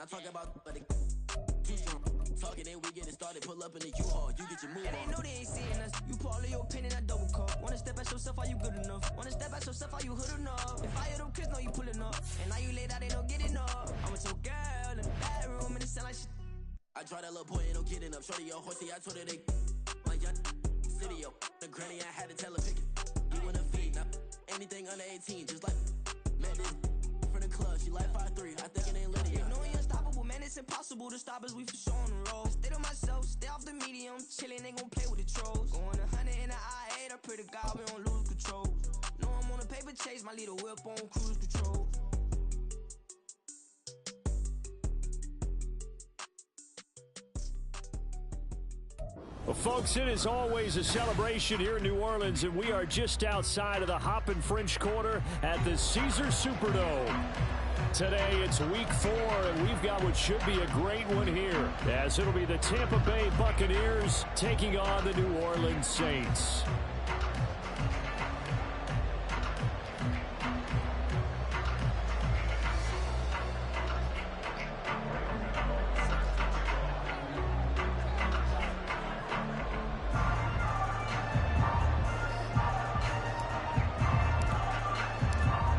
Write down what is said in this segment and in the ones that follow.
Not talking about but too strong. Talking and we get it started, pull up in the U-Haul, you get your move on. And they know they ain't seeing us. You pull all your opinion, I double cup. Wanna step at yourself, are you good enough? Wanna step at yourself, are you hood enough? If I hear them kids, know you pulling up. And now you laid out, they don't get enough. I'm with your girl in the bedroom, and it sound like shit. I tried that little boy, ain't no getting up. Shorty, yo, horsey, I told her they my young city, yo. The granny, I had to tell her pick it. You wanna feed, now anything under 18, just like Madden. For the club, she like 5'3", I think it ain't Lydia. You know we unstoppable, man, it's impossible to stop us, we for sure on the road. Stay to myself, stay off the medium, chillin', ain't gon' play with the trolls. Going 100 in the I-8, I pray to God we don't lose control. Know I'm on a paper chase, my little whip on cruise control. Well, folks, it is always a celebration here in New Orleans, and we are just outside of the Hoppin' French Quarter at the Caesars Superdome. Today, it's week 4, and we've got what should be a great one here, as it'll be the Tampa Bay Buccaneers taking on the New Orleans Saints.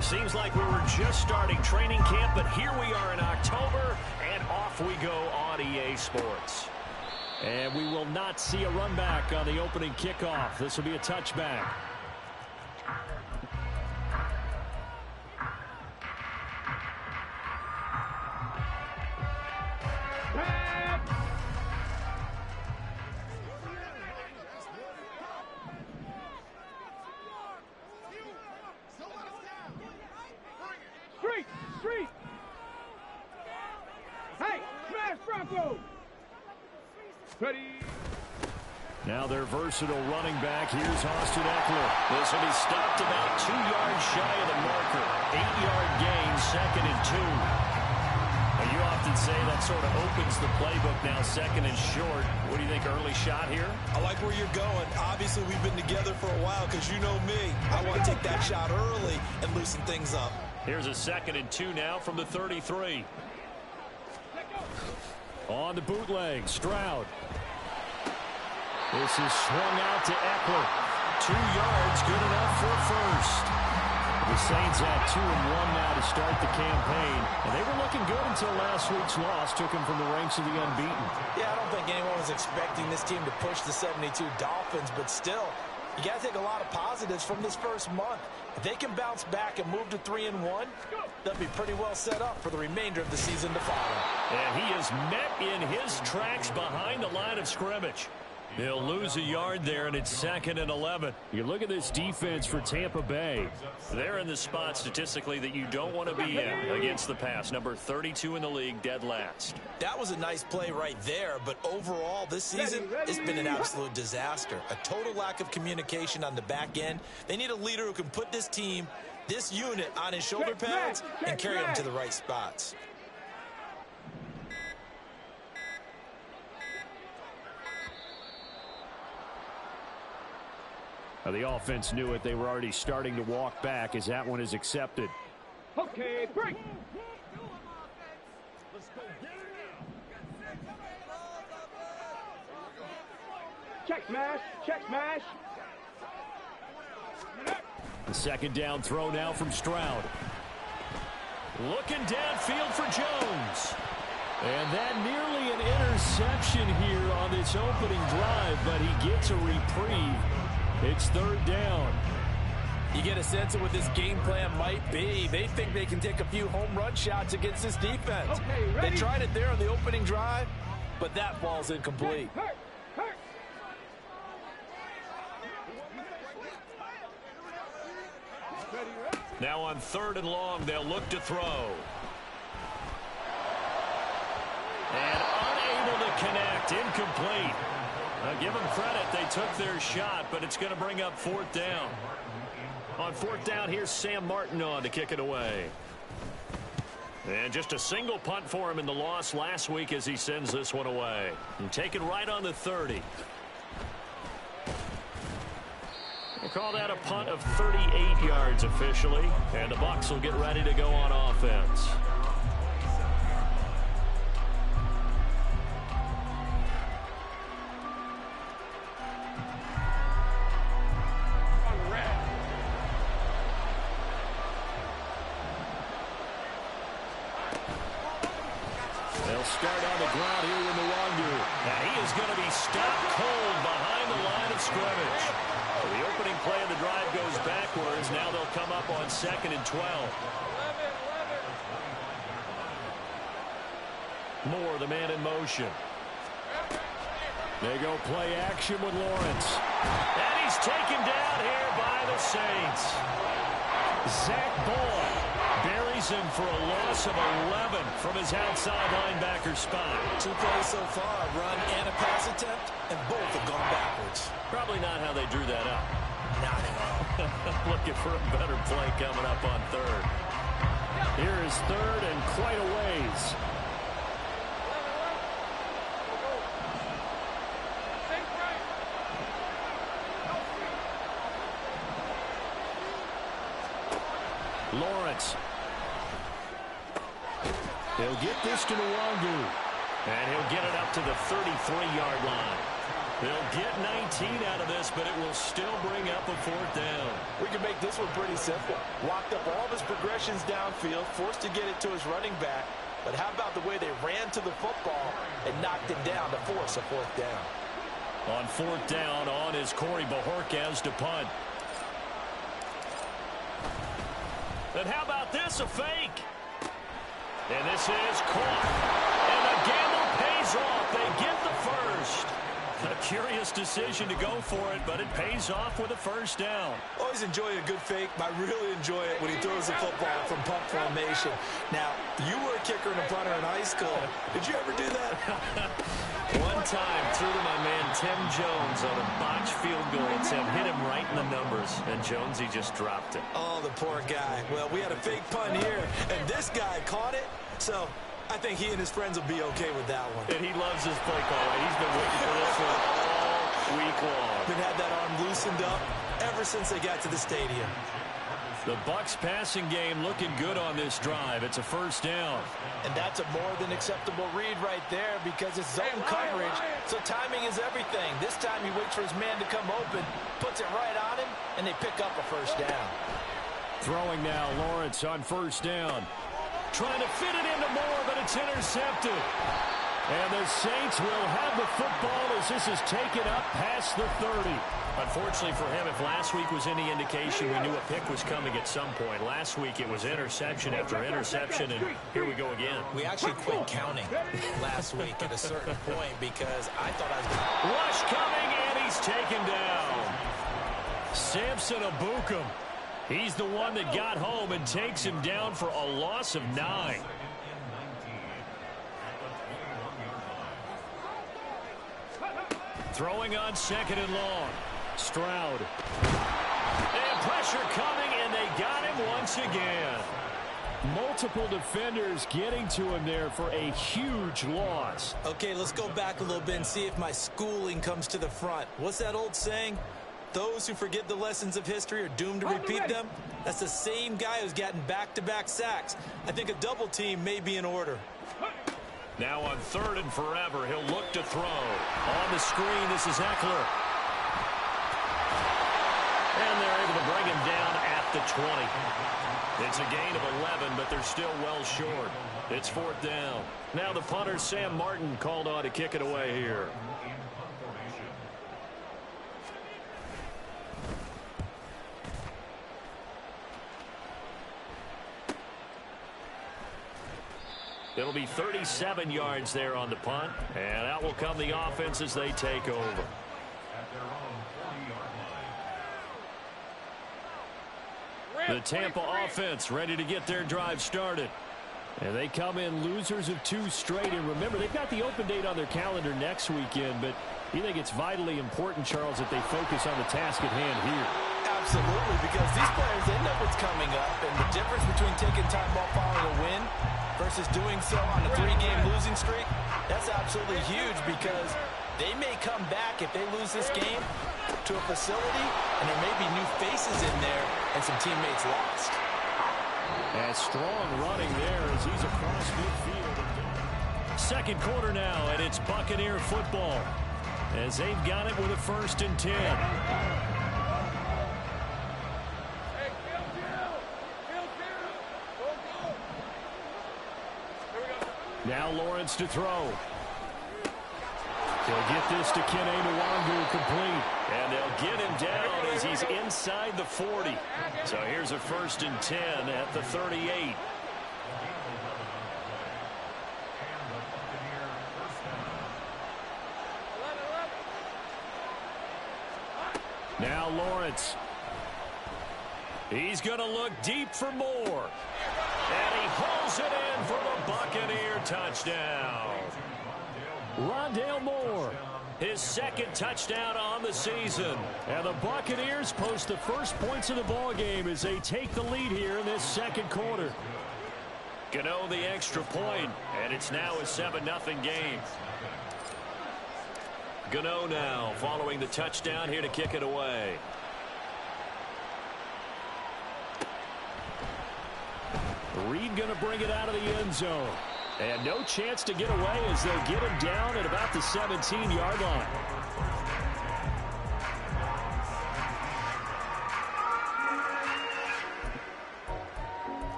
Seems like we were just starting training camp, but here we are in October, and off we go on EA Sports. And we will not see a run back on the opening kickoff. This will be a touchback. Now their versatile running back. Here's Austin Eckler. This will be stopped about 2 yards shy of the marker. 8-yard gain, 2nd and 2. Now you often say that sort of opens the playbook now, 2nd and short. What do you think, early shot here? I like where you're going. Obviously, we've been together for a while because you know me. I want to take that shot early and loosen things up. Here's a 2nd and 2 now from the 33. On the bootleg, Stroud. This is swung out to Eckler. 2 yards, good enough for a first. The Saints have 2-1 now to start the campaign. And they were looking good until last week's loss took them from the ranks of the unbeaten. Yeah, I don't think anyone was expecting this team to push the 72 Dolphins, but still, you got to take a lot of positives from this first month. If they can bounce back and move to 3-1, they'll be pretty well set up for the remainder of the season to follow. And he is met in his tracks behind the line of scrimmage. They'll lose a yard there, and it's 2nd and 11. You look at this defense for Tampa Bay. They're in the spot statistically that you don't want to be in against the pass. Number 32 in the league, dead last. That was a nice play right there, but overall this season, it's been an absolute disaster. A total lack of communication on the back end. They need a leader who can put this team, this unit, on his shoulder pads and carry them to the right spots. Now, the offense knew it. They were already starting to walk back as that one is accepted. Okay, break. Check smash, check smash. The 2nd down throw now from Stroud. Looking downfield for Jones. And that nearly an interception here on this opening drive, but he gets a reprieve. It's 3rd down. You get a sense of what this game plan might be. They think they can take a few home run shots against this defense. Okay, they tried it there on the opening drive, but that ball's incomplete. Hurt. Now on 3rd and long, they'll look to throw. And unable to connect, incomplete. Now give them credit, they took their shot, but it's going to bring up 4th down. On 4th down, here's Sam Martin on to kick it away. And just a single punt for him in the loss last week as he sends this one away. And taken right on the 30. We'll call that a punt of 38 yards officially. And the Bucs will get ready to go on offense. They'll start on the ground here with Nwangu. And he is going to be stopped cold behind the line of scrimmage. So the opening play of the drive goes backwards. Now they'll come up on 2nd and 12. Moore, the man in motion. They go play action with Lawrence. And he's taken down here by the Saints. Zach Ball buries him for a loss of 11 from his outside linebacker spot. 2 plays so far, a run and a pass attempt, and both have gone backwards. Probably not how they drew that up. Not at all. Looking for a better play coming up on 3rd. Here is 3rd and quite a ways. Lawrence. He'll get this to Nwangu. And he'll get it up to the 33-yard line. They'll get 19 out of this, but it will still bring up a 4th down. We can make this one pretty simple. Walked up all of his progressions downfield, forced to get it to his running back. But how about the way they ran to the football and knocked him down to force a 4th down? On 4th down, on is Corey Bojorquez to punt. And how about this, a fake? And this is caught. And the gamble pays off. They get the first. A curious decision to go for it, but it pays off with a 1st down. Always enjoy a good fake, but I really enjoy it when he throws the football from punt formation. Now, you were a kicker and a punter in high school. Did you ever do that? One time, threw to my man Tim Jones on a botched field goal attempt. Hit him right in the numbers, and Jones, he just dropped it. Oh, the poor guy. Well, we had a fake punt here, and this guy caught it, so I think he and his friends will be okay with that one. And he loves his play call. Right? He's been waiting for this one all week long. Been had that arm loosened up ever since they got to the stadium. The Bucs passing game looking good on this drive. It's a 1st down. And that's a more than acceptable read right there because it's zone coverage, so timing is everything. This time he waits for his man to come open, puts it right on him, and they pick up a 1st down. Throwing now, Lawrence on 1st down. Trying to fit it into Moore, but it's intercepted. And the Saints will have the football as this is taken up past the 30. Unfortunately for him, if last week was any indication, we knew a pick was coming at some point. Last week it was interception after interception, and here we go again. We actually quit counting last week at a certain point because I thought I was going to... Rush coming, and he's taken down. Samson Abukum. He's the one that got home and takes him down for a loss of 9. Throwing on 2nd and long. Stroud. And pressure coming, and they got him once again. Multiple defenders getting to him there for a huge loss. Okay, let's go back a little bit and see if my schooling comes to the front. What's that old saying? Those who forget the lessons of history are doomed to repeat them. That's the same guy who's gotten back-to-back sacks. I think a double team may be in order. Now on 3rd and forever, he'll look to throw. On the screen, this is Eckler. And they're able to bring him down at the 20. It's a gain of 11, but they're still well short. It's 4th down. Now the punter, Sam Martin, called on to kick it away here. It'll be 37 yards there on the punt, and out will come the offense as they take over. The Tampa offense ready to get their drive started. And they come in losers of 2 straight. And remember, they've got the open date on their calendar next weekend, but you think it's vitally important, Charles, that they focus on the task at hand here. Absolutely, because these players, they know what's coming up, and the difference between taking time off following a win versus doing so on a 3-game losing streak, that's absolutely huge because they may come back if they lose this game to a facility, and there may be new faces in there and some teammates lost. And strong running there as he's across midfield. 2nd quarter now, and it's Buccaneer football as they've got it with a 1st and 10. Now Lawrence to throw. They'll get this to Kene Nwangu complete. And they'll get him down as he's inside the 40. So here's a 1st and 10 at the 38. Now Lawrence. He's going to look deep for more. And he hauls it in for the Buccaneer touchdown. Rondale Moore, his 2nd touchdown on the season. And the Buccaneers post the first points of the ballgame as they take the lead here in this 2nd quarter. Gotw the extra point, and it's now a 7-0 game. Gotw now following the touchdown here to kick it away. Reed going to bring it out of the end zone. And no chance to get away as they'll get him down at about the 17-yard line.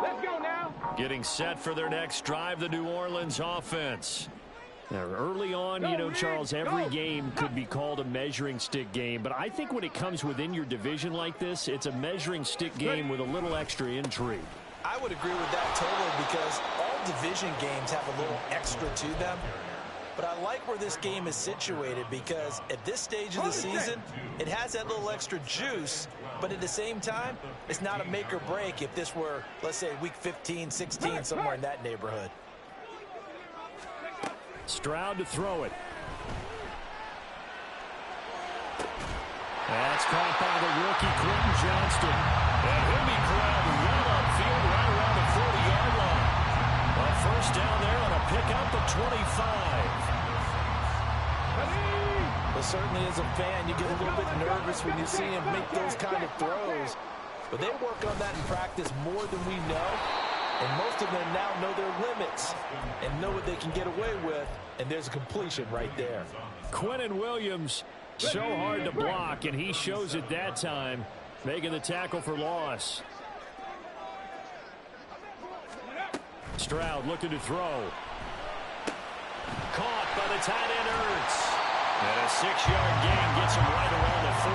Let's go now. Getting set for their next drive, the New Orleans offense. Now, early on, you know, Charles, every game could be called a measuring stick game. But I think when it comes within your division like this, it's a measuring stick game with a little extra intrigue. I would agree with that totally because all division games have a little extra to them. But I like where this game is situated because at this stage of the season, it has that little extra juice. But at the same time, it's not a make or break if this were, let's say, week 15, 16, somewhere in that neighborhood. Stroud to throw it. That's caught by the rookie, Quentin Johnston. And he'll be corralled well upfield right around the 40-yard line. A 1st down there on a pickup of 25. Well, certainly as a fan, you get a little bit nervous when you see him make those kind of throws. But they work on that in practice more than we know. And most of them now know their limits and know what they can get away with. And there's a completion right there. Quinnen Williams, so hard to block, and he shows it that time, making the tackle for loss. Stroud looking to throw. Caught by the tight end Ertz. And a 6-yard gain gets him right around the 43.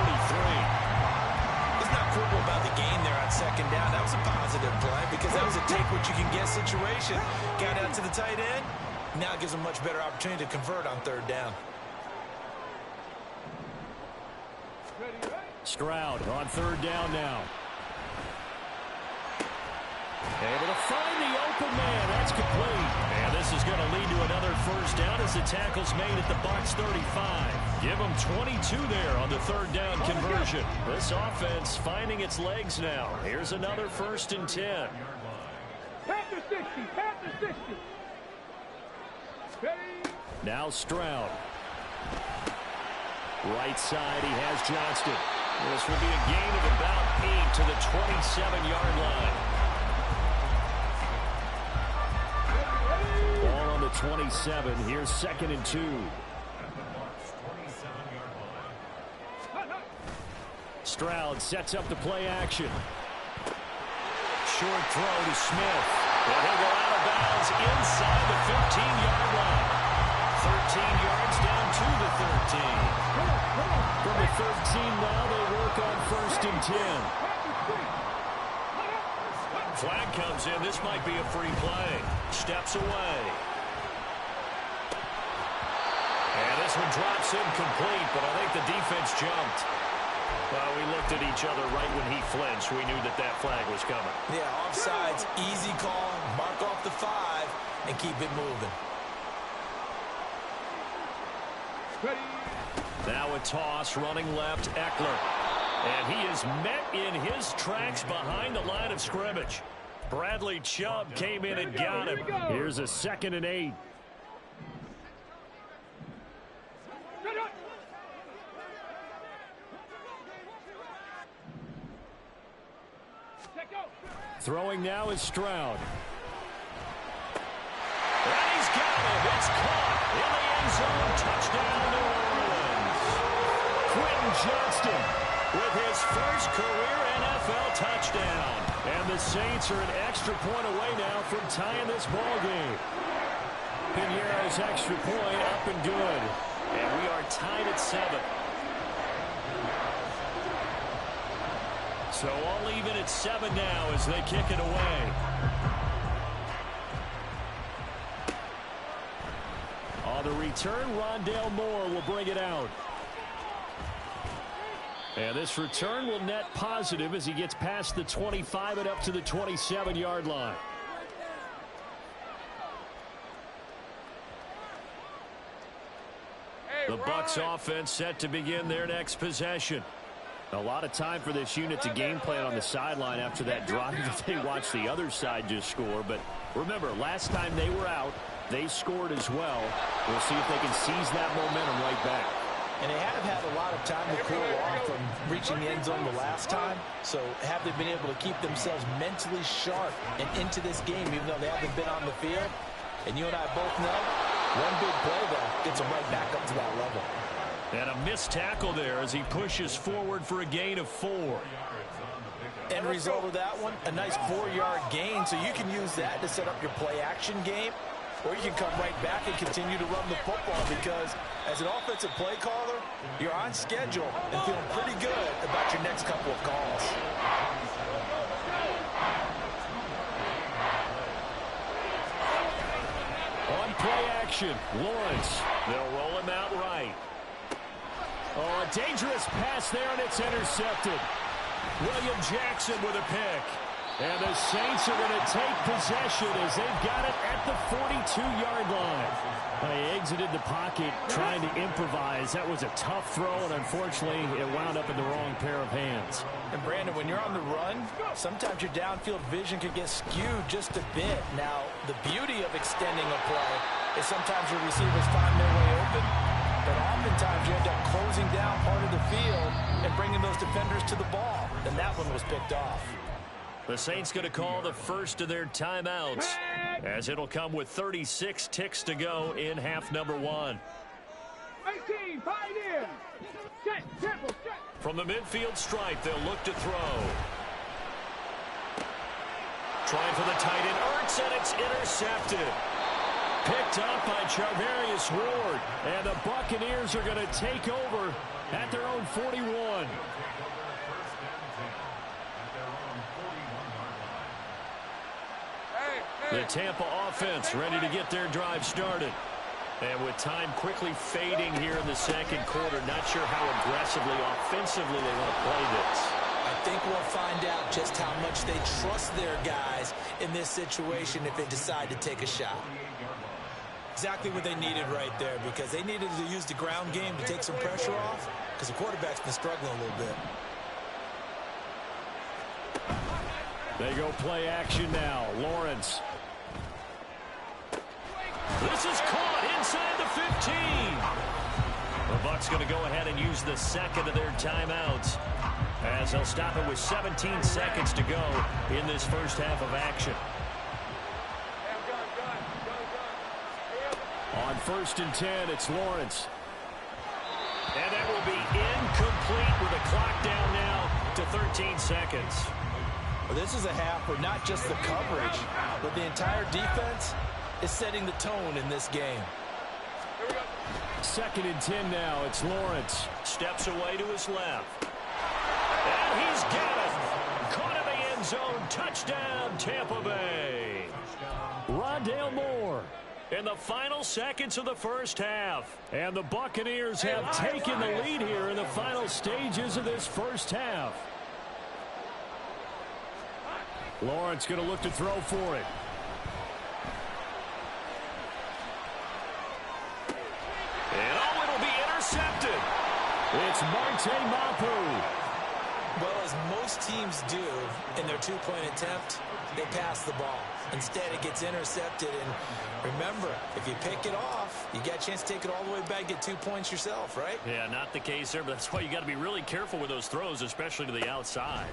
He's not quibble about the gain there on 2nd down. That was a positive play because that was a take-what-you-can-get situation. Got out to the tight end. Now it gives him a much better opportunity to convert on 3rd down. Stroud on 3rd down now. Able to find the open man. That's complete. And this is going to lead to another 1st down as the tackle's made at the Bucs 35. Give them 22 there on the 3rd down conversion. This offense finding its legs now. Here's another 1st and 10. Panther 60, Panther 60. Now Stroud. Right side, he has Johnston. This will be a gain of about 8 to the 27-yard line. Ball on the 27. Here's 2nd and 2. Stroud sets up the play action. Short throw to Smith. And he'll go out of bounds inside the 15-yard line. 13 yards down to the 13. From the 13 now, they work on 1st and 10. Flag comes in. This might be a free play. Steps away. And this one drops incomplete, but I think the defense jumped. Well, we looked at each other right when he flinched. We knew that that flag was coming. Yeah, offsides, easy call. Mark off the 5 and keep it moving. Now a toss, running left, Eckler. And he is met in his tracks behind the line of scrimmage. Bradley Chubb came in and got him. Here's a 2nd and 8. Throwing now is Stroud. And he's got him. It's caught in the end zone. Touchdown, New Orleans. Quentin Johnston with his first career NFL touchdown. And the Saints are an extra point away now from tying this ball game. Pinheiro's extra point up and good. And we are tied at 7. So all even at 7 now as they kick it away. On the return, Rondale Moore will bring it out. And this return will net positive as he gets past the 25 and up to the 27-yard line. The Bucs offense set to begin their next possession. A lot of time for this unit to game plan on the sideline after that drive that they watched the other side just score. But remember, last time they were out, they scored as well. We'll see if they can seize that momentum right back. And they have had a lot of time to cool off from reaching the end zone the last time. So have they been able to keep themselves mentally sharp and into this game, even though they haven't been on the field? And you and I both know, one big play, though, gets them right back up to that level. And a missed tackle there as he pushes forward for a gain of 4. End result of that one, a nice 4-yard gain. So you can use that to set up your play-action game. Or you can come right back and continue to run the football because as an offensive play caller, you're on schedule and feeling pretty good about your next couple of calls. On play action, Lawrence. They'll roll him out right. Oh, a dangerous pass there, and it's intercepted. William Jackson with a pick. And the Saints are going to take possession as they've got it at the 42-yard line. They exited the pocket trying to improvise. That was a tough throw, and unfortunately, it wound up in the wrong pair of hands. And, Brandon, when you're on the run, sometimes your downfield vision can get skewed just a bit. Now, the beauty of extending a play is sometimes your receivers find their way open, but oftentimes you end up closing down part of the field and bringing those defenders to the ball. And that one was picked off. The Saints going to call the first of their timeouts as it'll come with 36 ticks to go in half number 1. 18, fight in. Set, tempo, set. From the midfield stripe, they'll look to throw. Trying for the tight end, Ertz, and it's intercepted. Picked up by Charvarius Ward, and the Buccaneers are going to take over at their own 41. The Tampa offense ready to get their drive started. And with time quickly fading here in the second quarter, not sure how aggressively, offensively they want to play this. I think we'll find out just how much they trust their guys in this situation if they decide to take a shot. Exactly what they needed right there because they needed to use the ground game to take some pressure off because the quarterback's been struggling a little bit. They go play action now. Lawrence. This is caught inside the 15. The Bucs going to go ahead and use the second of their timeouts as they'll stop it with 17 seconds to go in this first half of action. On 1st and 10, it's Lawrence. And that will be incomplete with the clock down now to 13 seconds. Well, this is a half where not just the coverage, but the entire defense is setting the tone in this game. 2nd and 10 now. It's Lawrence. Steps away to his left. And he's got it. Caught in the end zone. Touchdown, Tampa Bay. Rondale Moore in the final seconds of the first half. And the Buccaneers have taken the lead here in the final stages of this first half. Lawrence going to look to throw for it. And oh, it'll be intercepted. It's Marte Mapu. Well, as most teams do in their two-point attempt, they pass the ball. Instead, it gets intercepted. And remember, if you pick it off, you got a chance to take it all the way back, get 2 points yourself, right? Yeah, not the case there, but that's why you got to be really careful with those throws, especially to the outside.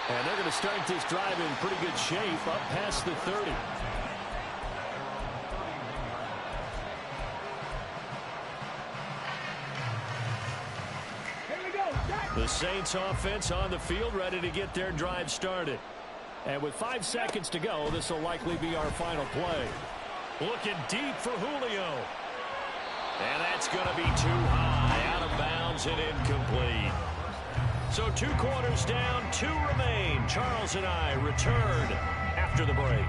And they're going to start this drive in pretty good shape up past the 30. The Saints offense on the field, ready to get their drive started. And with 5 seconds to go, this will likely be our final play. Looking deep for Julio. And that's going to be too high, out of bounds and incomplete. So 2 quarters down, 2 remain. Charles and I return after the break.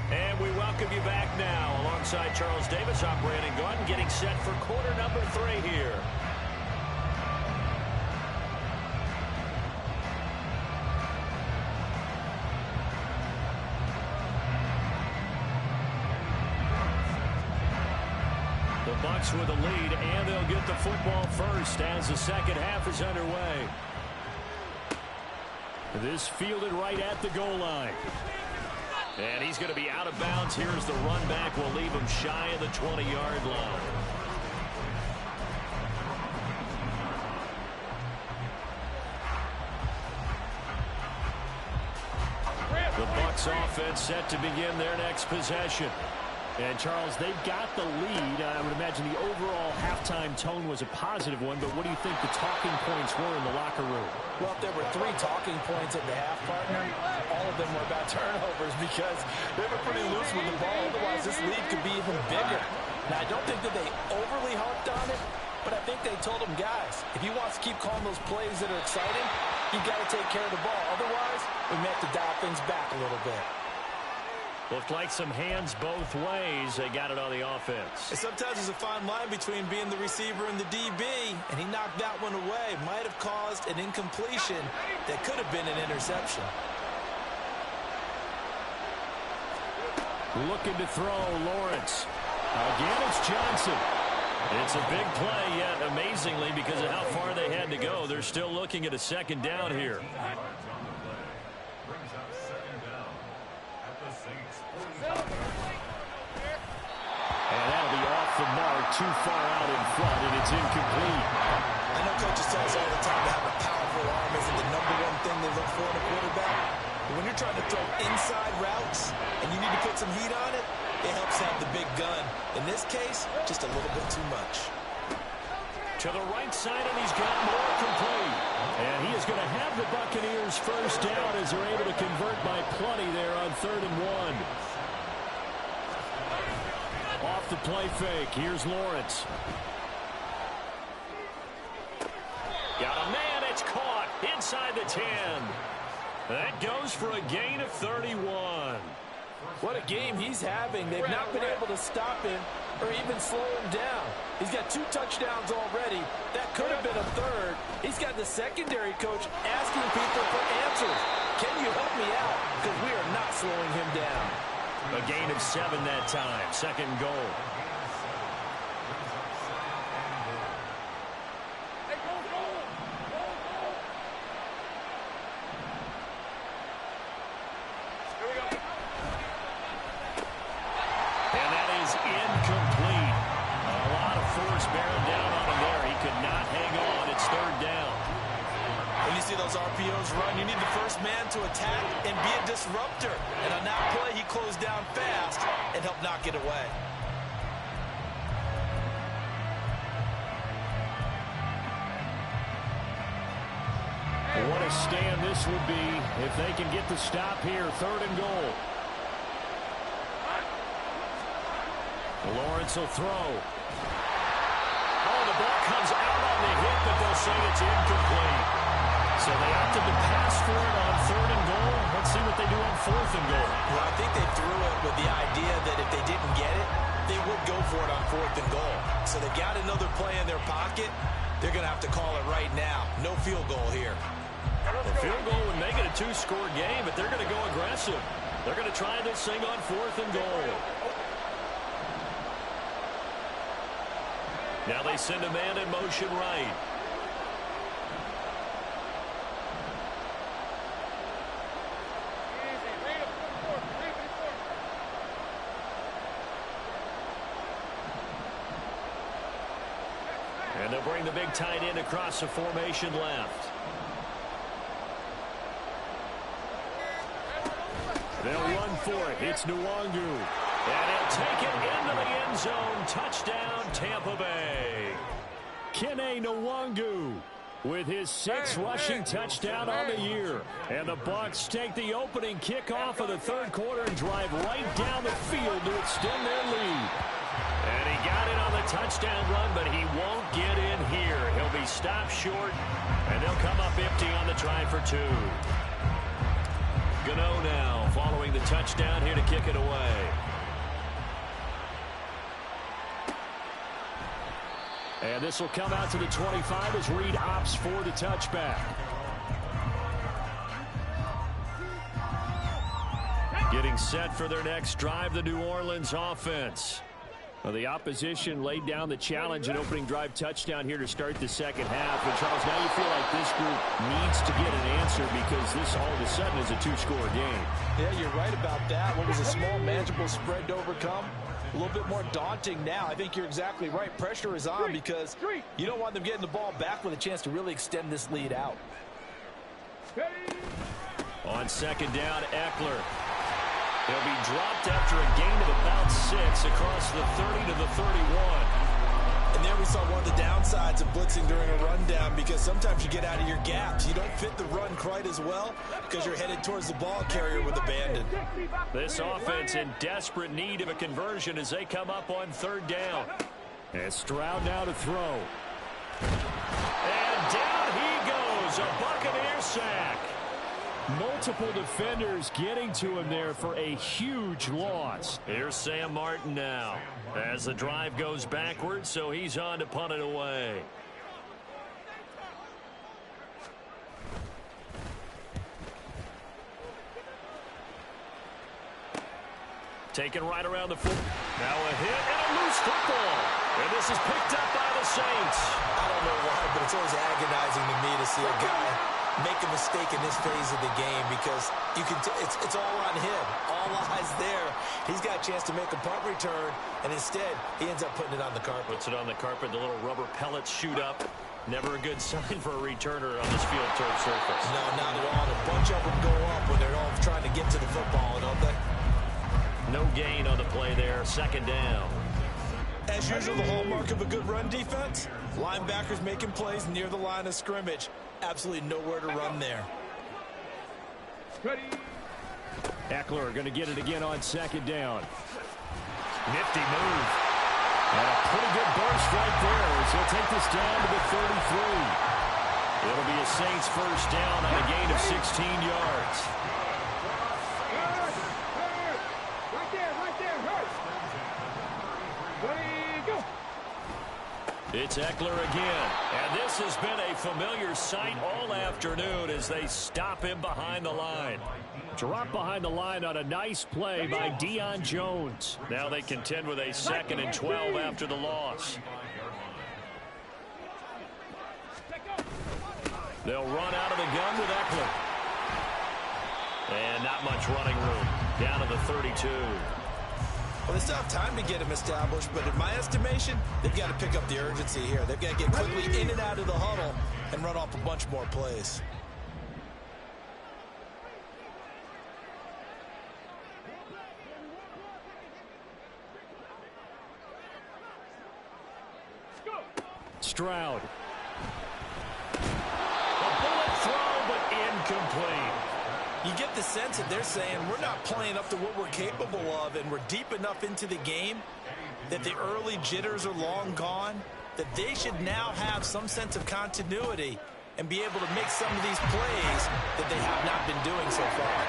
And we welcome you back now alongside Charles Davis. I'm Brandon Gaudin, getting set for quarter number 3 here. The Bucs with a lead, and they'll get the football first as the second half is underway. This fielded right at the goal line. And he's going to be out of bounds. Here's the run back. Will leave him shy of the 20-yard line. The Bucs offense set to begin their next possession. And, Charles, they've got the lead. I would imagine the overall halftime tone was a positive one, but what do you think the talking points were in the locker room? Well, if there were 3 talking points at the half, partner, all of them were about turnovers because they were pretty loose with the ball. Otherwise, this lead could be even bigger. Now, I don't think that they overly harped on it, but I think they told them, guys, if you want to keep calling those plays that are exciting, you've got to take care of the ball. Otherwise, we may have to dial things back a little bit. Looked like some hands both ways. They got it on the offense. And sometimes there's a fine line between being the receiver and the DB, and he knocked that one away. Might have caused an incompletion that could have been an interception. Looking to throw, Lawrence. Again, it's Johnson. It's a big play, yet amazingly, because of how far they had to go, they're still looking at a second down here. And that'll be off the mark, too far out in front, and it's incomplete. I know coaches tell us all the time to have a powerful arm isn't the #1 thing they look for in a quarterback. But when you're trying to throw inside routes and you need to put some heat on it, it helps have the big gun. In this case, just a little bit too much. To the right side, and he's got more complete. And he is going to have the Buccaneers first down as they're able to convert by plenty there on 3rd and 1. Off the play fake. Here's Lawrence. Got a man. It's caught inside the 10. That goes for a gain of 31. What a game he's having. They've not been able to stop him or even slow him down. He's got 2 touchdowns already. That could have been a 3rd. He's got the secondary coach asking people for answers. Can you help me out? Because we are not slowing him down. A gain of 7 that time. 2nd and goal. And that is incomplete. A lot of force bearing down on him there. He could not hang on. It's 3rd down. When you see those RPOs run, you need the first man to attack and be a disruptor. And on that play, he closed down fast and helped knock it away. What a stand this would be if they can get the stop here. 3rd and goal. Lawrence will throw. Oh, the ball comes out on the hit, but they'll say it's incomplete. So they opted to pass for it on 3rd and goal. Let's see what they do on 4th and goal. Well, I think they threw it with the idea that if they didn't get it, they would go for it on 4th and goal. So they got another play in their pocket. They're going to have to call it right now. No field goal here. The field goal would make it a 2-score game, but they're going to go aggressive. They're going to try this thing on 4th and goal. Now they send a man in motion right. And They'll bring the big tight end across the formation left. They'll run for it. It's Nwangu. And he'll take it into the end zone. Touchdown, Tampa Bay. Kene Nwangu with his 6th rushing touchdown on the year. And the Bucs take the opening kickoff of the third quarter and drive right down the field to extend their lead. And he got it on the touchdown run, but he won't get in here. He'll be stopped short, and they'll come up empty on the try for 2. Gotw now following the touchdown here to kick it away. And this will come out to the 25 as Reed opts for the touchback. Getting set for their next drive, the New Orleans offense. Well, the opposition laid down the challenge and opening drive touchdown here to start the second half. And Charles, now you feel like this group needs to get an answer because this all of a sudden is a 2-score game. Yeah, you're right about that. What was a small, manageable spread to overcome? A little bit more daunting now. I think you're exactly right. Pressure is on because you don't want them getting the ball back with a chance to really extend this lead out. On second down, Eckler. He'll be dropped after a gain of about 6 across the 30 to the 31. And there we saw one of the downsides of blitzing during a rundown because sometimes you get out of your gaps. You don't fit the run quite as well because you're headed towards the ball carrier with abandon. This offense in desperate need of a conversion as they come up on third down. And Stroud now to throw. And down he goes. A Buccaneer sack. Multiple defenders getting to him there for a huge loss. Here's Sam Martin now as the drive goes backwards, so he's on to punt it away. Taken right around the foot. Now a hit and a loose football. And this is picked up by the Saints. I don't know why, but it's always agonizing to me to see a guy make a mistake in this phase of the game because you can it's all on him. All eyes there. He's got a chance to make a punt return, and instead he ends up putting it on the carpet. Puts it on the carpet. The little rubber pellets shoot up. Never a good sign for a returner on this field turf surface. No, not at all. A bunch of them go up when they're all trying to get to the football, don't they? No gain on the play there. Second down. As usual, the hallmark of a good run defense, linebackers making plays near the line of scrimmage. Absolutely nowhere to run there. Eckler going to get it again on second down. Nifty move. And a pretty good burst right there as he'll take this down to the 33. It'll be a Saints first down on a gain of 16 yards. It's Eckler again, and this has been a familiar sight all afternoon as they stop him behind the line. Drop behind the line on a nice play by Deion Jones. Now they contend with a 2nd and 12 after the loss. They'll run out of the gun with Eckler. And not much running room. Down to the 32. Well, they still have time to get him established, but in my estimation, they've got to pick up the urgency here. They've got to get quickly in and out of the huddle and run off a bunch more plays. Stroud. A bullet throw, but incomplete. You get the sense that they're saying we're not playing up to what we're capable of, and we're deep enough into the game that the early jitters are long gone, that they should now have some sense of continuity and be able to make some of these plays that they have not been doing so far.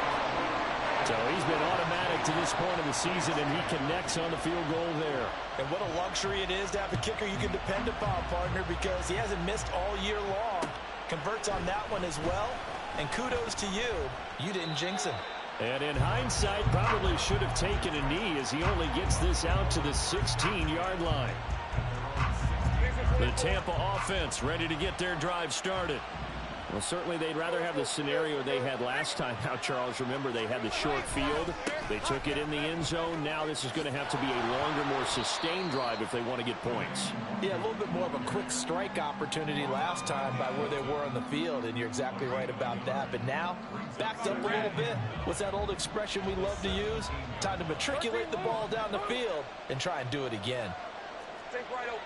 So he's been automatic to this point of the season, and he connects on the field goal there. And what a luxury it is to have a kicker you can depend upon, partner, because he hasn't missed all year long. Converts on that one as well. And kudos to you. You didn't jinx him. And in hindsight, probably should have taken a knee as he only gets this out to the 16-yard line. The Tampa offense ready to get their drive started. Well, certainly they'd rather have the scenario they had last time out, Charles. Remember, they had the short field. They took it in the end zone. Now this is going to have to be a longer, more sustained drive if they want to get points. Yeah, a little bit more of a quick strike opportunity last time by where they were on the field, and you're exactly right about that. But now, backed up a little bit. What's that old expression we love to use? Time to matriculate the ball down the field and try and do it again. Take right open.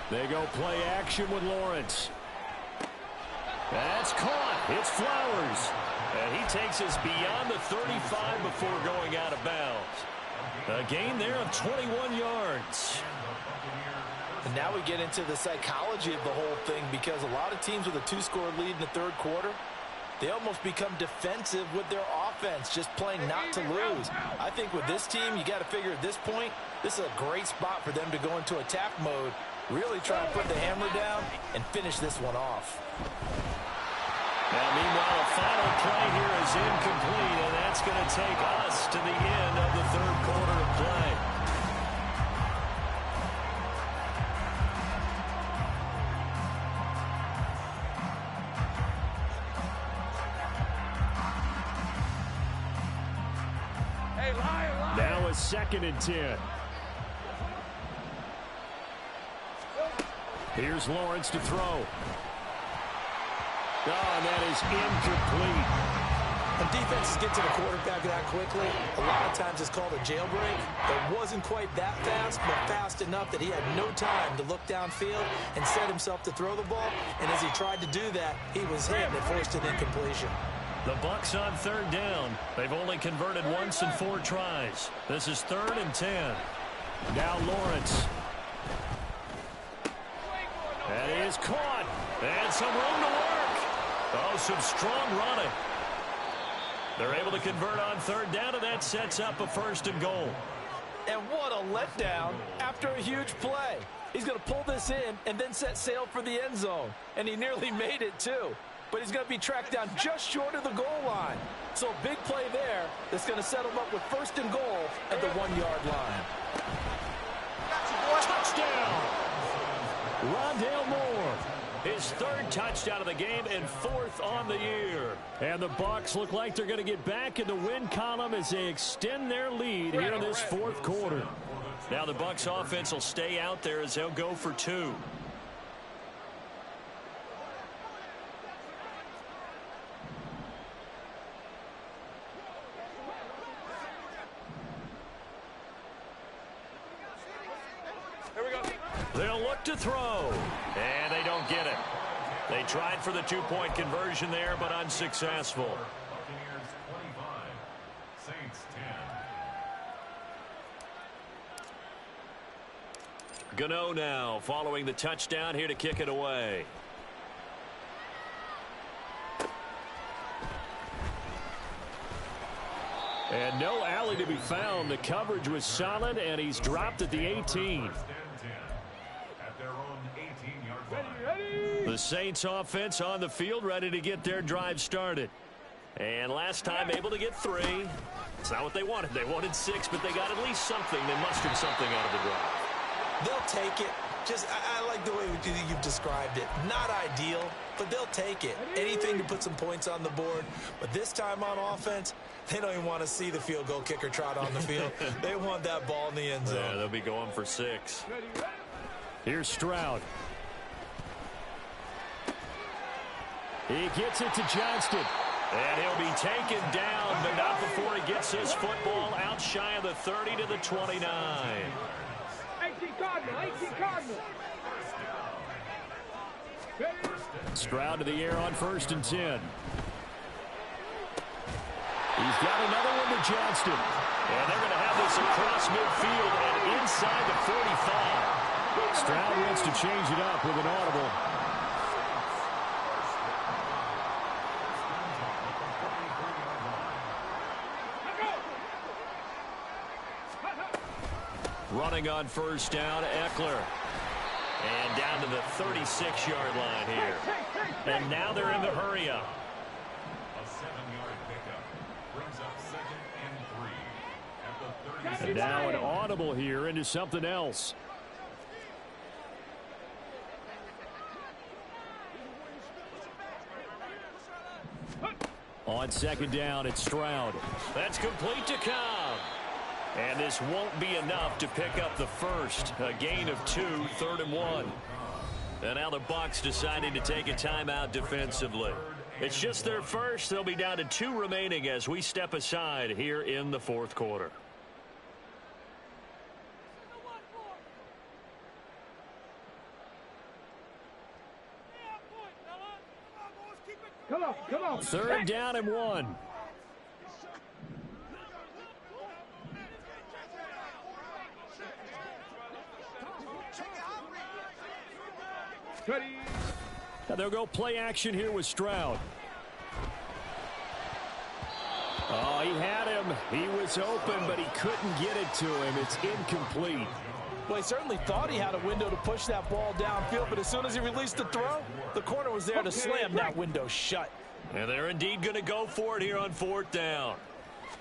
They go play action with Lawrence. That's caught. It's Flowers. And he takes us beyond the 35 before going out of bounds. A gain there of 21 yards. And now we get into the psychology of the whole thing, because a lot of teams with a 2-score lead in the third quarter, they almost become defensive with their offense, just playing not to lose. I think with this team, you got to figure at this point, this is a great spot for them to go into attack mode, really try and put the hammer down and finish this one off. Now, meanwhile, a final play here is incomplete, and that's going to take us to the end of the third quarter of play. Now a 2nd and 10. Here's Lawrence to throw. Oh, and that is incomplete. When defenses get to the quarterback that quickly, a lot of times it's called a jailbreak. It wasn't quite that fast, but fast enough that he had no time to look downfield and set himself to throw the ball. And as he tried to do that, he was hit and forced an incompletion. The Bucs on 3rd down. They've only converted once in 4 tries. This is 3rd and 10. Now Lawrence. That is caught. And some room to work. Oh, some strong running. They're able to convert on 3rd down, and that sets up a 1st and goal. And what a letdown after a huge play. He's going to pull this in and then set sail for the end zone. And he nearly made it, too. But he's going to be tracked down just short of the goal line. So a big play there that's going to set him up with 1st and goal at the 1-yard line. Touchdown! Rondale Moore. His 3rd touchdown of the game and 4th on the year. And the Bucs look like they're going to get back in the win column as they extend their lead here in this 4th quarter. Now the Bucs offense will stay out there as they'll go for 2. They'll look to throw, and they don't get it. They tried for the 2-point conversion there, but unsuccessful. Buccaneers 25, Saints 10. Gotw now following the touchdown here to kick it away. And no alley to be found. The coverage was solid, and he's dropped at the 18. The Saints offense on the field ready to get their drive started. And last time able to get 3. It's not what they wanted. They wanted 6, but they got at least something. They mustered something out of the drive. They'll take it. I like the way you've described it. Not ideal, but they'll take it. Anything to put some points on the board. But this time on offense, they don't even want to see the field goal kicker trot on the field. They want that ball in the end zone. Yeah, they'll be going for 6. Here's Stroud. He gets it to Johnston. And he'll be taken down, but not before he gets his football out shy of the 30 to the 29. 18 Cardinal. Stroud to the air on 1st and 10. He's got another one to Johnston. And they're going to have this across midfield and inside the 45. Stroud wants to change it up with an audible. Running on 1st down, Eckler. And down to the 36-yard line here. And now they're in the hurry-up. A 7-yard pickup brings up 2nd and 3 at the 36. And now an audible here into something else. On second down, it's Stroud. That's complete to Cobb. And this won't be enough to pick up the first. A gain of 2, 3rd and 1. And now the Bucs deciding to take a timeout defensively. It's just their first. They'll be down to 2 remaining as we step aside here in the fourth quarter. Come on. 3rd down and 1. Now they'll go play action here with Stroud. Oh, he had him. He was open, but he couldn't get it to him. It's incomplete. Well, he certainly thought he had a window to push that ball downfield, but as soon as he released the throw, the corner was there to slam that window shut. And they're indeed going to go for it here on 4th down.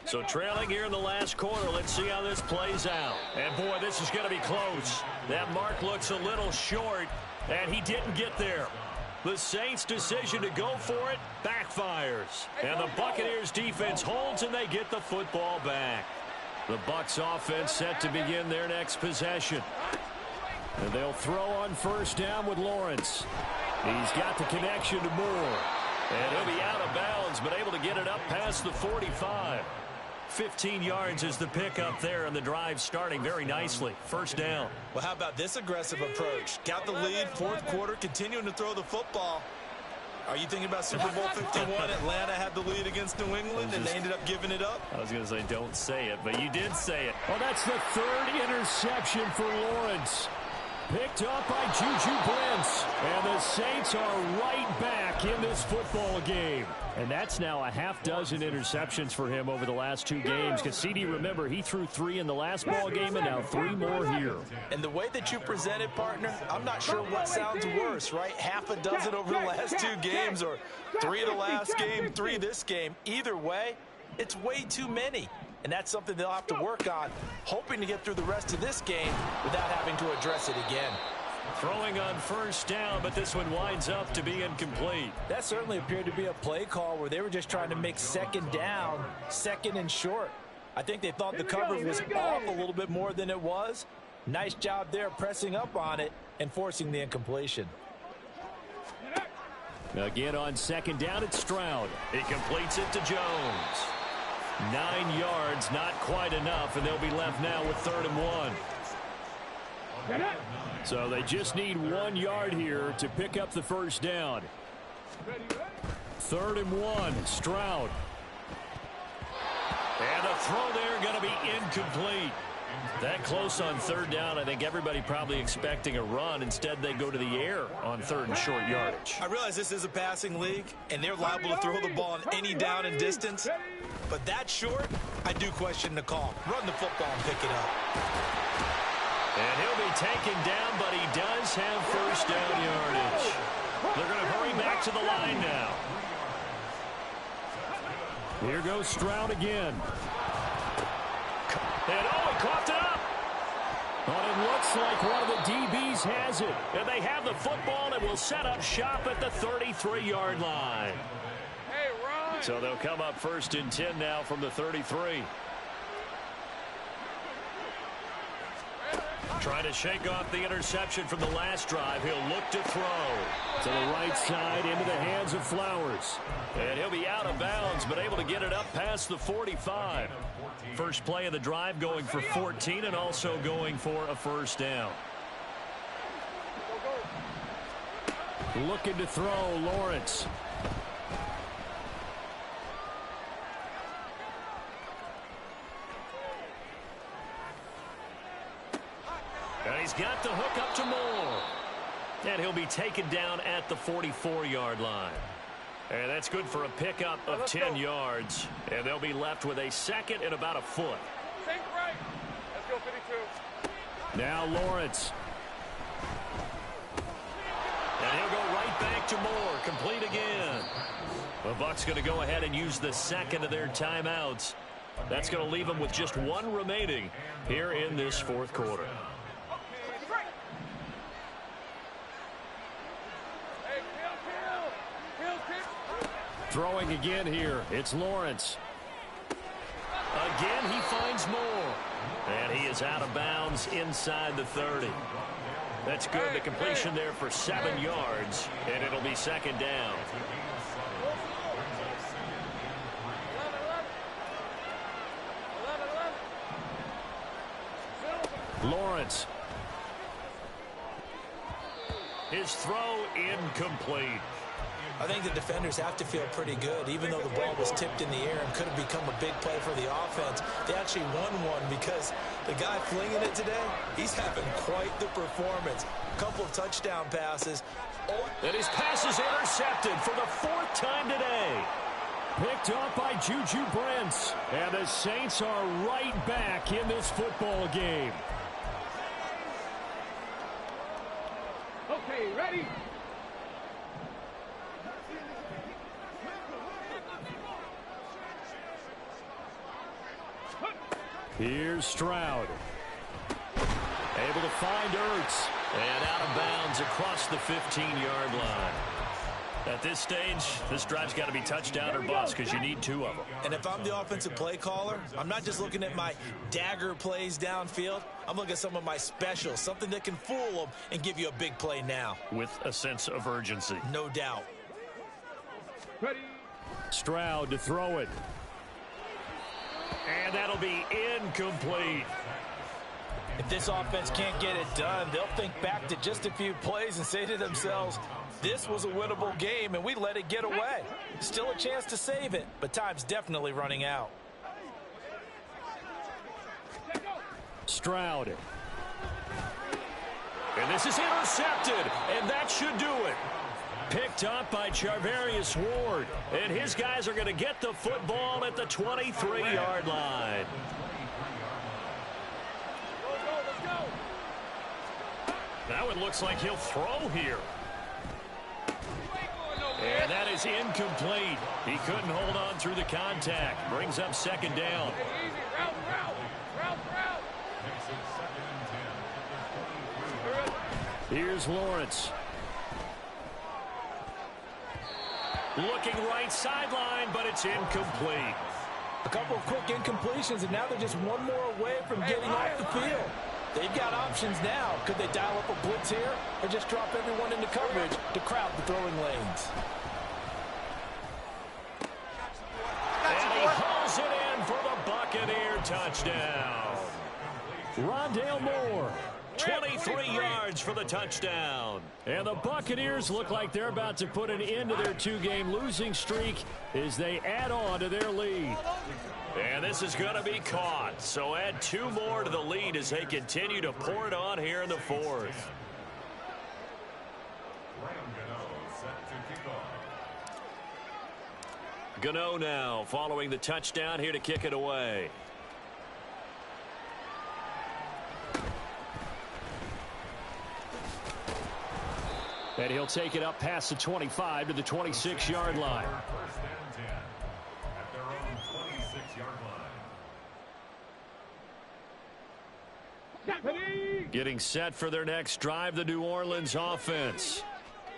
So trailing here in the last quarter, let's see how this plays out. And boy, this is going to be close. That mark looks a little short, and he didn't get there. The Saints' decision to go for it backfires. And the Buccaneers' defense holds, and they get the football back. The Bucs offense set to begin their next possession. And they'll throw on 1st down with Lawrence. He's got the connection to Moore. And he'll be out of bounds, but able to get it up past the 45. 15 yards is the pickup there, and the drive starting very nicely. 1st down. Well, how about this aggressive approach? Got the lead, 4th quarter, continuing to throw the football. Are you thinking about Super Bowl 51? Atlanta had the lead against New England, and they ended up giving it up? I was going to say don't say it, but you did say it. Well, that's the 3rd interception for Lawrence. Picked up by Juju Brents. And the Saints are right back in this football game. And that's now a half dozen interceptions for him over the last 2 games. Because CD, remember, he threw 3 in the last ball game and now 3 more here. And the way that you presented, partner, I'm not sure what sounds worse, right? Half a dozen over the last 2 games, or 3 the last game, 3 this game. Either way, it's way too many. And that's something they'll have to work on, hoping to get through the rest of this game without having to address it again. Throwing on 1st down, but this one winds up to be incomplete. That certainly appeared to be a play call where they were just trying to make 2nd down, 2nd and short. I think they thought the coverage was off a little bit more than it was. Nice job there pressing up on it and forcing the incompletion. Again on 2nd down, it's Stroud. He completes it to Jones. 9 yards, not quite enough, and they'll be left now with 3rd and 1. So they just need 1 yard here to pick up the 1st down. 3rd and 1, Stroud. And a throw there going to be incomplete. That close on 3rd down, I think everybody probably expecting a run. Instead, they go to the air on 3rd and short yardage. I realize this is a passing league, and they're liable to throw the ball on any down and distance. But that short, I do question the call. Run the football and pick it up. And he'll be taken down, but he does have 1st down yardage. They're going to hurry back to the line now. Here goes Stroud again. And oh, he coughed it up. But it looks like one of the DBs has it. And they have the football and will set up shop at the 33-yard line. Hey, Ron. So they'll come up 1st and 10 now from the 33. Trying to shake off the interception from the last drive. He'll look to throw to the right side into the hands of Flowers. And he'll be out of bounds, but able to get it up past the 45. First play of the drive going for 14 and also going for a 1st down. Looking to throw, Lawrence. And he's got the hook up to Moore. And he'll be taken down at the 44-yard line. And that's good for a pickup of 10 yards. And they'll be left with a 2nd and about a foot. Think right. Let's go 52. Now Lawrence. And he'll go right back to Moore. Complete again. The Bucs going to go ahead and use the 2nd of their timeouts. That's going to leave them with just 1 remaining here in this 4th quarter. Throwing again here. It's Lawrence. Again, he finds more. And he is out of bounds inside the 30. That's good. The completion there for 7 yards, and it'll be second down. Lawrence. His throw incomplete. I think the defenders have to feel pretty good. Even though the ball was tipped in the air and could have become a big play for the offense, they actually won one because the guy flinging it today, he's having quite the performance. A couple of touchdown passes. And his pass is intercepted for the 4th time today. Picked off by Juju Brents. And the Saints are right back in this football game. Okay, ready? Here's Stroud. Able to find Ertz. And out of bounds across the 15-yard line. At this stage, this drive's got to be touchdown or bust because you need 2 of them. And if I'm the offensive play caller, I'm not just looking at my dagger plays downfield. I'm looking at some of my specials, something that can fool them and give you a big play now. With a sense of urgency. No doubt. Ready? Stroud to throw it. And that'll be incomplete. If this offense can't get it done, they'll think back to just a few plays and say to themselves, this was a winnable game and we let it get away. Still a chance to save it, but time's definitely running out. Stroud. And this is intercepted, and that should do it. Picked up by Charvarius Ward. And his guys are going to get the football at the 23-yard line. Now it looks like he'll throw here. And that is incomplete. He couldn't hold on through the contact. Brings up second down. Here's Lawrence. Looking right sideline, but it's incomplete. A couple of quick incompletions, and now they're just one more away from getting off the field. They've got options now. Could they dial up a blitz here or just drop everyone into coverage to crowd the throwing lanes? And he hauls it in for the Buccaneer touchdown. Rondale Moore. 23 yards for the touchdown. And the Buccaneers look like they're about to put an end to their 2-game losing streak as they add on to their lead. And this is going to be caught. So add 2 more to the lead as they continue to pour it on here in the 4th. Gotw now following the touchdown here to kick it away. And he'll take it up past the 25 to the 26-yard line. First and 10 at their own 26-yard line. Getting set for their next drive, the New Orleans offense.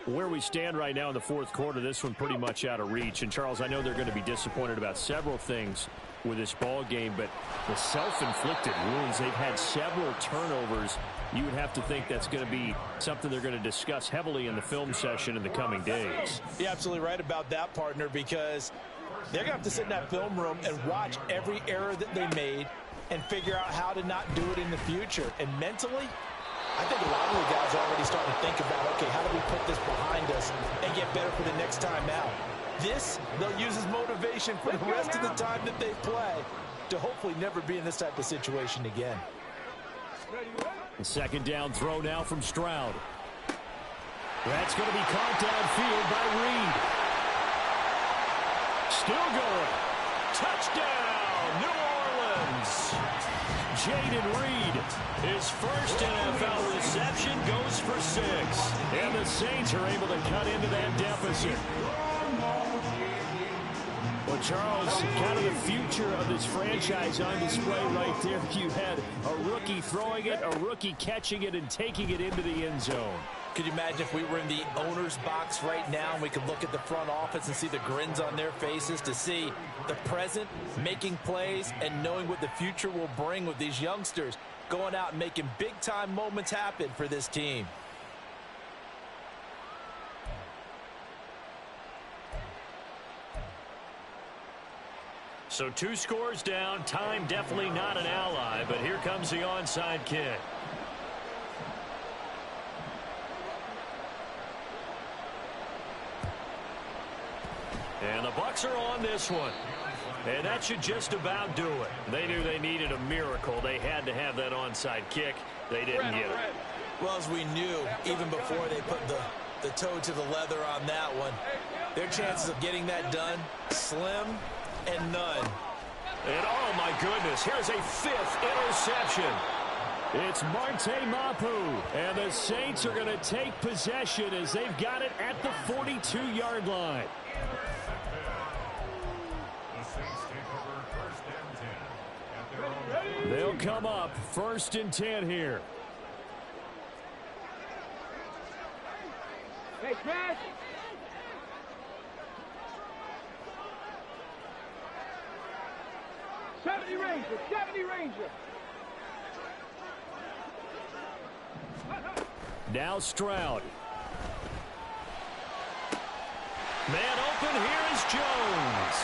Where we stand right now in the 4th quarter, this one pretty much out of reach. And, Charles, I know they're going to be disappointed about several things with this ball game, but the self-inflicted wounds, they've had several turnovers. You would have to think that's going to be something they're going to discuss heavily in the film session in the coming days. You're absolutely right about that, partner, because they're going to have to sit in that film room and watch every error that they made and figure out how to not do it in the future. And mentally, I think a lot of the guys are already starting to think about, okay, how do we put this behind us and get better for the next time out? This, they'll use as motivation for the rest of the time that they play to hopefully never be in this type of situation again. The second down throw now from Stroud. That's going to be caught downfield by Reed. Still going. Touchdown, New Orleans. Jaden Reed, his first NFL reception, goes for 6. And the Saints are able to cut into that deficit. Well, Charles, kind of the future of this franchise on display right there. You had a rookie throwing it, a rookie catching it, and taking it into the end zone. Could you imagine if we were in the owner's box right now and we could look at the front office and see the grins on their faces, to see the present making plays and knowing what the future will bring with these youngsters going out and making big-time moments happen for this team. So 2 scores down. Time definitely not an ally, but here comes the onside kick. And the Bucs are on this one. And that should just about do it. They knew they needed a miracle. They had to have that onside kick. They didn't get it. Well, as we knew, even before they put the toe to the leather on that one, their chances of getting that done, slim and none. And oh my goodness, here's a 5th interception. It's Marte Mapu, and the Saints are going to take possession as they've got it at the 42-yard line. They'll come up 1st and 10 here. Hey, Smash! '70 Ranger! Now Stroud. Man open, here is Jones.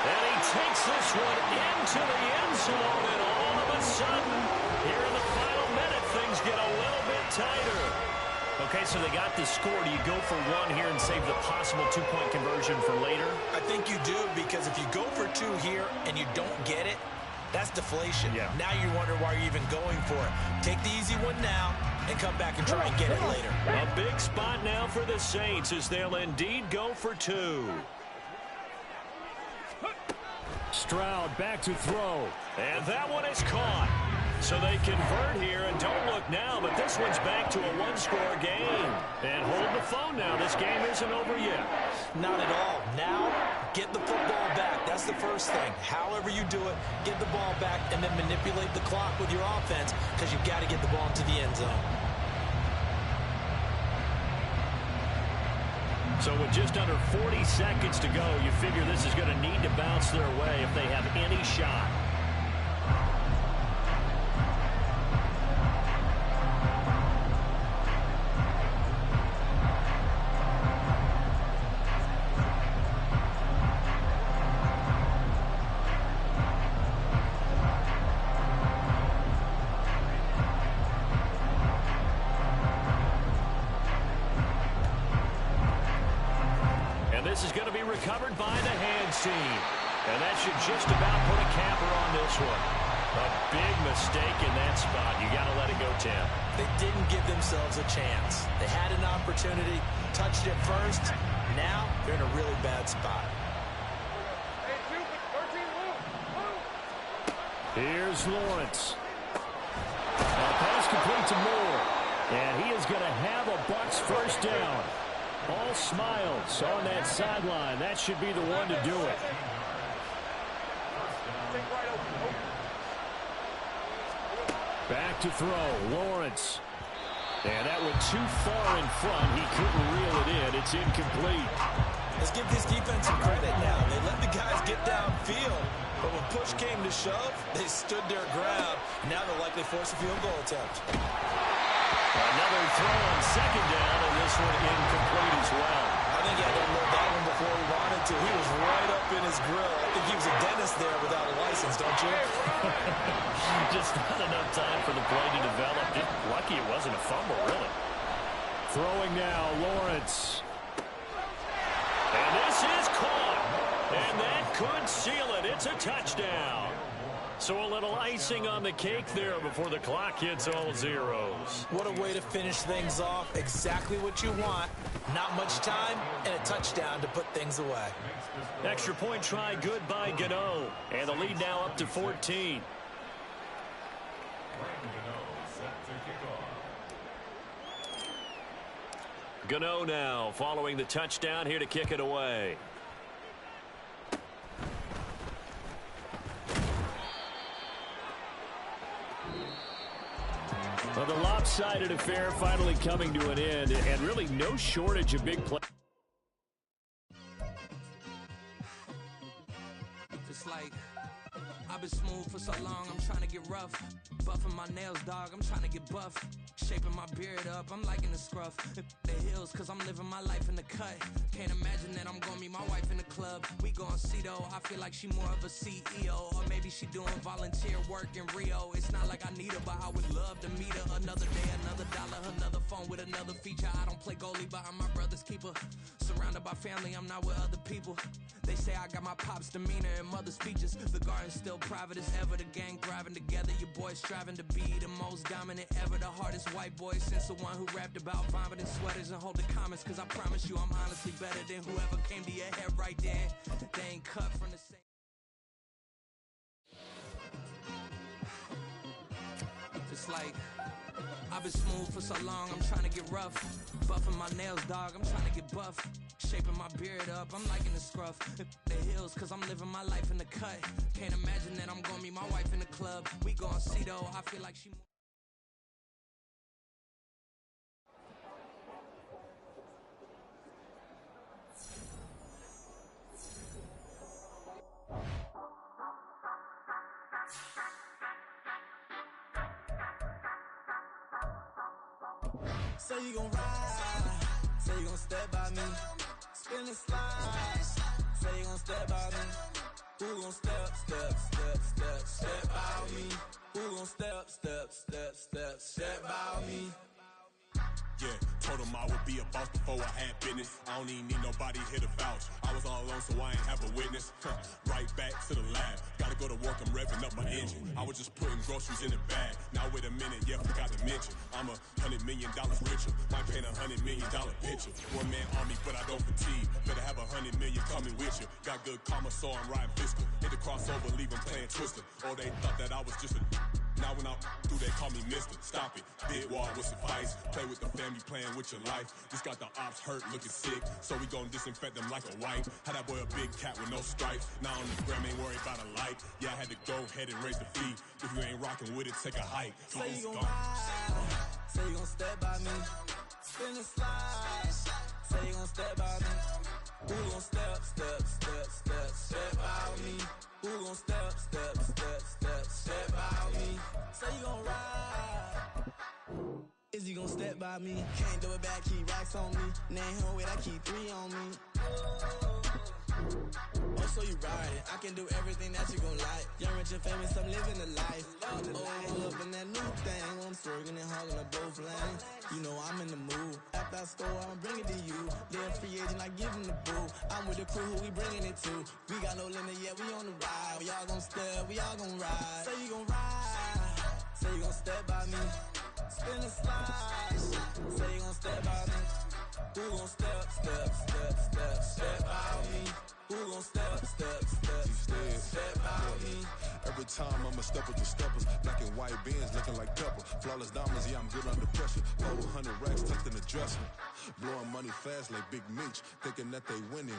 And he takes this one into the end zone, and all of a sudden, here in the final minute, things get a little bit tighter. Okay, so they got the score. Do you go for 1 here and save the possible 2-point conversion for later? I think you do, because if you go for 2 here and you don't get it, that's deflation. Yeah. Now you wonder why you're even going for it. Take the easy one now and come back and try and get it later. A big spot now for the Saints as they'll indeed go for 2. Stroud back to throw. And that one is caught. So they convert here, and don't look now, but this one's back to a 1-score game. And hold the phone now. This game isn't over yet. Not at all. Now, get the football back. That's the first thing. However you do it, get the ball back and then manipulate the clock with your offense, because you've got to get the ball into the end zone. So with just under 40 seconds to go, you figure this is going to need to bounce their way if they have any shot. This is going to be recovered by the hands team. And that should just about put a capper on this one. A big mistake in that spot. You got to let it go, Tim. They didn't give themselves a chance. They had an opportunity, touched it first. Now they're in a really bad spot. Here's Lawrence. A pass complete to Moore. And he is going to have a Bucs first down. All smiles on that sideline. That should be the one to do it. Back to throw. Lawrence. And that went too far in front. He couldn't reel it in. It's incomplete. Let's give this defense some credit now. They let the guys get downfield. But when push came to shove, they stood their ground. Now they'll likely force a field goal attempt. Another throw on 2nd down, and this one incomplete as well. I think he had to unload that one before he wanted to. He was right up in his grill. I think he was a dentist there without a license, don't you? Just not enough time for the play to develop. Just lucky it wasn't a fumble, really. Throwing now, Lawrence. And this is caught. And that could seal it. It's a touchdown. So a little icing on the cake there before the clock hits all zeros. What a way to finish things off. Exactly what you want. Not much time and a touchdown to put things away. Extra point try good by Gotw. And the lead now up to 14. Gotw now following the touchdown here to kick it away. Well, the lopsided affair finally coming to an end, and really no shortage of big play. It's like I've been smooth for so long, I'm trying to get rough. Buffing my nails, dog, I'm trying to get buff. Shaping my beard up, I'm liking the scruff. The hills, cause I'm living my life in the cut. Can't imagine that I'm gonna meet my wife in the club. We gon' see though, I feel like she more of a CEO. Or maybe she doing volunteer work in Rio. It's not like I need her, but I would love to meet her. Another day, another dollar, another phone with another feature. I don't play goalie, but I'm my brother's keeper. Surrounded by family, I'm not with other people. They say I got my pop's demeanor and mother's features. The garden's still private as ever, the gang thriving together. Your boys striving to be the most dominant ever. The hardest white boy since the one who rapped about vomiting sweaters and holding comments. Cause I promise you I'm honestly better than whoever came to your head right then. They ain't cut from the same. It's like I've been smooth for so long, I'm trying to get rough. Buffing my nails, dog, I'm trying to get buff. Shaping my beard up, I'm liking the scruff. The hills, cause I'm living my life in the cut. Can't imagine that I'm gonna meet my wife in the club. We gon' see though, I feel like she... Say you gon' ride, say you gon' step by me, spin and slide, say you gon' step by me, who gon' step by me, who gon' step by me. Yeah, told him I would be a boss before I had business. I don't even need nobody here to vouch. I was all alone, so I ain't have a witness. Right back to the lab. Gotta go to work, I'm revving up my engine. I was just putting groceries in the bag. Now wait a minute, yeah, forgot to mention. I'm $100 million richer. Might paint $100 million picture. One man army, but I don't fatigue. Better have $100 million coming with you. Got good karma, so I'm riding fiscal. Hit the crossover, leave them playing Twister. Or they thought that I was just a... Now when I do, they call me Mister. Stop it. Big wall with some ice. Play with the family, playing with your life. Just got the ops hurt, looking sick. So we gon' disinfect them like a wipe. Had that boy a big cat with no stripes. Now on the gram, ain't worried about a light. Yeah, I had to go ahead and raise the fee. If you ain't rocking with it, take a hike. Say you gon' ride, say you gon' step by me, spin and slide. Say you gon' step by me, who gon' step by me, who gon' step by me. Say you gon' ride, is you gon' step by me? Can't do it back, keep racks on me. Name him with, I keep 3 on me. Oh, so you riding? I can do everything that you gon' like. Young, rich, and famous, I'm living the life. Oh, up in that new thing, I'm swerving and hogging up both lanes. You know I'm in the mood. After I score, I'ma bring it to you. Live free agent, I give him the boo. I'm with the crew, who we bringing it to. We got no limit, yeah, we on the ride. We all gon' step, we all gon' ride. Say you gon' ride, say you gon' step by me, spin and slide. Say you gon' step by me, who gon' step by me? Who gon' step by me? Every time I'm a step with the steppers, black and white beans looking like pepper. Flawless diamonds, yeah, I'm good under pressure. 400 racks tucked in the dresser. Blowing money fast like Big Meech, thinking that they winning.